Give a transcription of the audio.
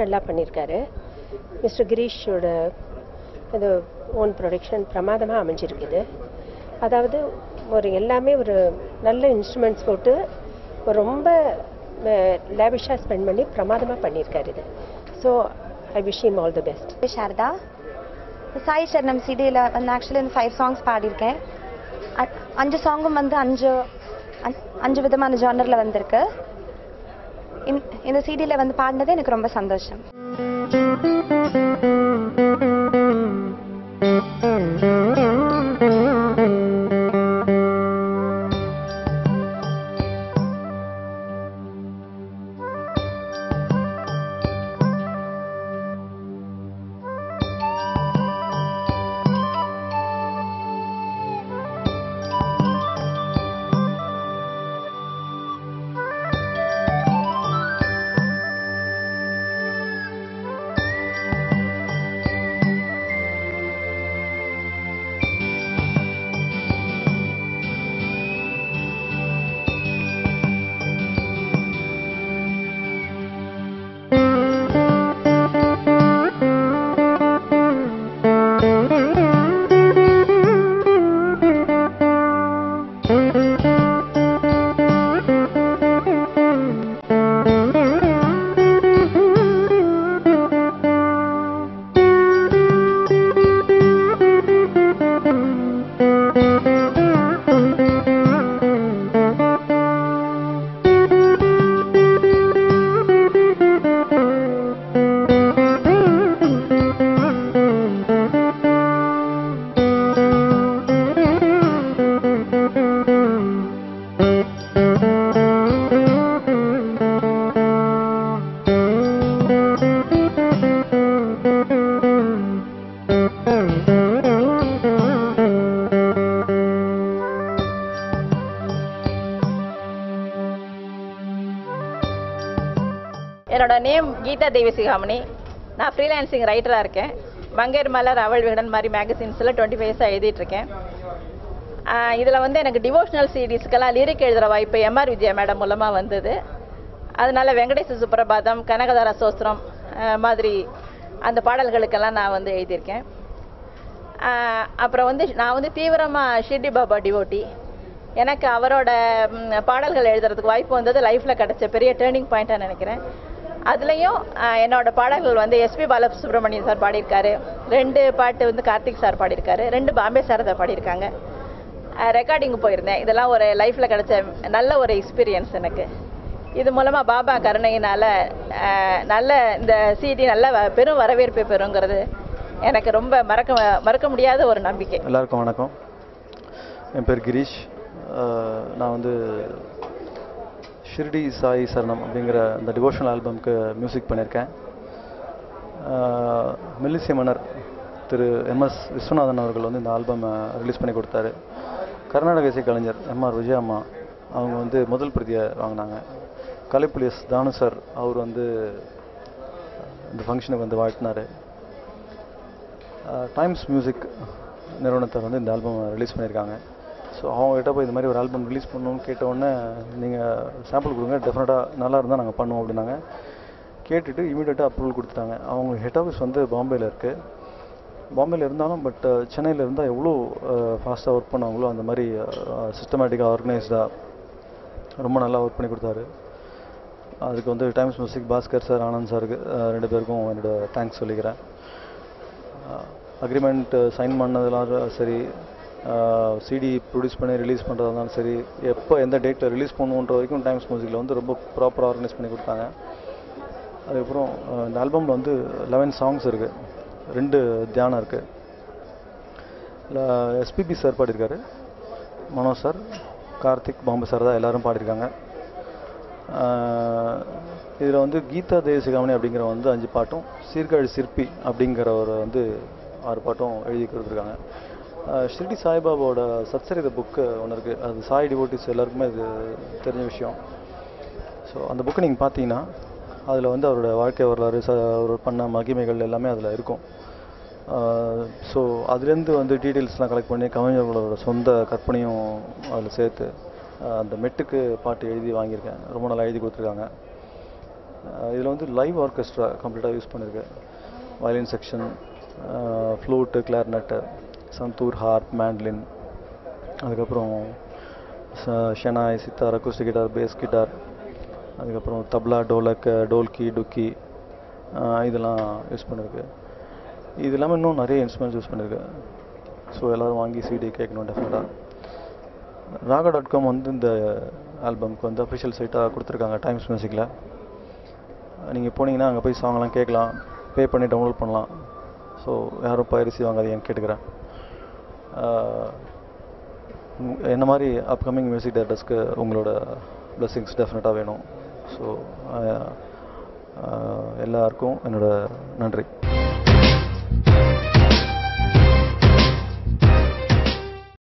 நல்லா பண்ணியிருக்காரு. மிஸ்டர் கிரீஷோட அது ஓன் ப்ரொடக்ஷன் பிரமாதமாக அமைஞ்சிருக்குது. அதாவது எல்லாமே ஒரு நல்ல இன்ஸ்ட்ருமெண்ட்ஸ் போட்டு ரொம்ப லேவிஷாக ஸ்பெண்ட் பண்ணி பிரமாதமாக பண்ணியிருக்காரு இது. So I wish him all the best. Sharada, Sai Saranam சிடியில் வந்து ஆக்சுவலி இந்த 5 சாங்ஸ் பாடியிருக்கேன். 5 சாங்கும் வந்து 5 விதமான ஜானரில் வந்திருக்கு. இந்த சிடியில் வந்து பாடினது எனக்கு ரொம்ப சந்தோஷம். என்னோட நேம் கீதா தேவி சிகாமணி. நான் ஃப்ரீலான்சிங் ரைட்டராக இருக்கேன். மங்கையர் மலர், அவள் விகடன் மாதிரி மேகசின்ஸில் 25 இயர்ஸாக எழுதிட்டுருக்கேன். இதில் வந்து எனக்கு டிவோஷனல் சீரீஸ்க்கெல்லாம் லிரிக் எழுதுகிற வாய்ப்பு எம்ஆர் விஜயா மேடம் மூலமாக வந்தது. அதனால் வெங்கடேச சுப்ரபாதம், கனகதார சோஸ்திரம் மாதிரி அந்த பாடல்களுக்கெல்லாம் நான் வந்து எழுதியிருக்கேன். அப்புறம் வந்து நான் வந்து தீவிரமாக ஷிர்டி பாபா டிவோட்டி. எனக்கு அவரோட பாடல்கள் எழுதுறதுக்கு வாய்ப்பு வந்தது லைஃப்பில் கிடச்ச பெரிய டேர்னிங் பாயிண்ட்டாக நினைக்கிறேன். அதுலேயும் என்னோட பாடல்கள் வந்து எஸ்பி பாலசுப்ரமணியன் சார் பாடியிருக்காரு, 2 பாட்டு வந்து கார்த்திக் சார் பாடியிருக்காரு, 2 பாம்பே சாரதா பாடியிருக்காங்க. ரெக்கார்டிங் போயிருந்தேன். இதெல்லாம் ஒரு லைஃப்பில் கிடச்ச நல்ல ஒரு எக்ஸ்பீரியன்ஸ் எனக்கு. இது மூலமாக பாபா கருணையினால் நல்ல இந்த சிடி நல்ல பெரும் வரவேற்பு பெறுங்கிறது எனக்கு ரொம்ப மறக்க முடியாத ஒரு நம்பிக்கை. எல்லாருக்கும் வணக்கம். என் பேர் கிரீஷ். நான் வந்து ஷிர்டி சாய் சரணம் அப்படிங்கிற இந்த டிவோஷனல் ஆல்பம்க்கு மியூசிக் பண்ணியிருக்கேன். மெல்லிசை மன்னர் திரு எம்எஸ் விஸ்வநாதன் அவர்கள் வந்து இந்த ஆல்பமை ரிலீஸ் பண்ணி கொடுத்தாரு. கர்நாடக இசை கலைஞர் எம்ஆர் விஜயம்மா அவங்க வந்து முதல் பிரதியை வாங்கினாங்க. கலைப்புலி எஸ் தானு சார் அவர் வந்து இந்த ஃபங்க்ஷனுக்கு வந்து வாழ்த்தினார். டைம்ஸ் மியூசிக் நிறுவனத்தை வந்து இந்த ஆல்பம் ரிலீஸ் பண்ணியிருக்காங்க. ஸோ அவங்ககிட்ட போய் இந்த மாதிரி ஒரு ஆல்பம் ரிலீஸ் பண்ணணும்னு கேட்டவுடனே நீங்கள் சாம்பிள் கொடுங்க, டெஃபினட்டாக நல்லா இருந்தால் நாங்கள் பண்ணுவோம் அப்படின்னாங்க. கேட்டுட்டு இமீடியட்டாக அப்ரூவல் கொடுத்துட்டாங்க. அவங்க ஹெட் ஆஃபீஸ் வந்து பாம்பேயில் இருக்குது. பாம்பேயில் இருந்தாலும் பட் சென்னையில் இருந்தால் எவ்வளோ ஃபாஸ்ட்டாக ஒர்க் பண்ணுவாங்களோ அந்த மாதிரி சிஸ்டமேட்டிக்காக ஆர்கனைஸ்டாக ரொம்ப நல்லா ஒர்க் பண்ணி கொடுத்தாரு. அதுக்கு வந்து times music Bhaskar sir, Anand சாருக்கு 2 பேருக்கும் என்னோட தேங்க்ஸ் சொல்லிக்கிறேன். அக்ரிமெண்ட் சைன் பண்ணதெல்லாம் சரி, சிடி ப்ரொடியூஸ் பண்ணி ரிலீஸ் பண்ணுறதா இருந்தாலும் சரி, எப்போ எந்த டேட்டில் ரிலீஸ் பண்ணுன்ற வரைக்கும் டைம்ஸ் மியூசிக்கில் வந்து ரொம்ப ப்ராப்பராக ஆர்கனைஸ் பண்ணி கொடுத்தாங்க. அதுக்கப்புறம் இந்த ஆல்பமில் வந்து 11 சாங்ஸ் இருக்குது, 2 தியானம் இருக்குது. இல்லை எஸ்பிபி சார் பாடியிருக்காரு, மனோஜ் சார், கார்த்திக், பாம்பே சார் தான் எல்லோரும் பாடியிருக்காங்க. இதில் வந்து கீதா தேவி சிகாமணி அப்படிங்கிற வந்து 5 பாட்டும், சீர்காழி சிற்பி அப்படிங்கிற ஒரு வந்து 6 பாட்டும் எழுதி கொடுத்துருக்காங்க. ஷிர்டி சாய்பாபாவோட சத்சரித புக்கு ஒன்று இருக்குது. அது சாய் டிவோட்டிஸ் எல்லாருக்குமே இது தெரிஞ்ச விஷயம். ஸோ அந்த புக்கு நீங்கள் பார்த்தீங்கன்னா அதில் வந்து அவரோட வாழ்க்கை வரலாறு, அவர் பண்ண மகிமைகள் எல்லாமே அதில் இருக்கும். ஸோ அதுலேருந்து வந்து டீட்டெயில்ஸ்லாம் கலெக்ட் பண்ணி கவிஞர்களோட சொந்த கற்பனையும் அதில் சேர்த்து அந்த மெட்டுக்கு பாட்டு எழுதி வாங்கியிருக்கேன். ரொம்ப நல்லா எழுதி கொடுத்துருக்காங்க. இதில் வந்து லைவ் ஆர்கெஸ்ட்ரா கம்ப்ளீட்டாக யூஸ் பண்ணியிருக்கேன். Violin section, flute, clarinet, santoor, harp, mandolin, அதுக்கப்புறம் shehnai, sitar, acoustic guitar, bass guitar, அதுக்கப்புறம் தப்லா, டோலக், டோல்கி, டுக்கி, இதெல்லாம் யூஸ் பண்ணியிருக்கு. இது இல்லாமல் இன்னும் நிறைய இன்ஸ்ட்ருமெண்ட்ஸ் யூஸ் பண்ணியிருக்கு. ஸோ எல்லோரும் வாங்கி சிடி கேட்கணும் டெஃபினட்டாக. ராகா.com வந்து இந்த ஆல்பம்க்கு வந்து அஃபிஷியல் சைட்டாக கொடுத்துருக்காங்க டைம்ஸ் மியூசிக்கில். நீங்கள் போனீங்கன்னா அங்கே போய் சாங்லாம் கேட்கலாம், பே பண்ணி டவுன்லோட் பண்ணலாம். ஸோ யாரும் பைரசி வாங்காதீங்கன்னு கேட்டுக்கிறேன். என்ன மாதிரி அப்கமிங் மியூசிக் டைரக்டர்ஸ்க்கு உங்களோட பிளெஸிங்ஸ் டெஃபினட்டாக வேணும். ஸோ எல்லாருக்கும் என்னோட நன்றி.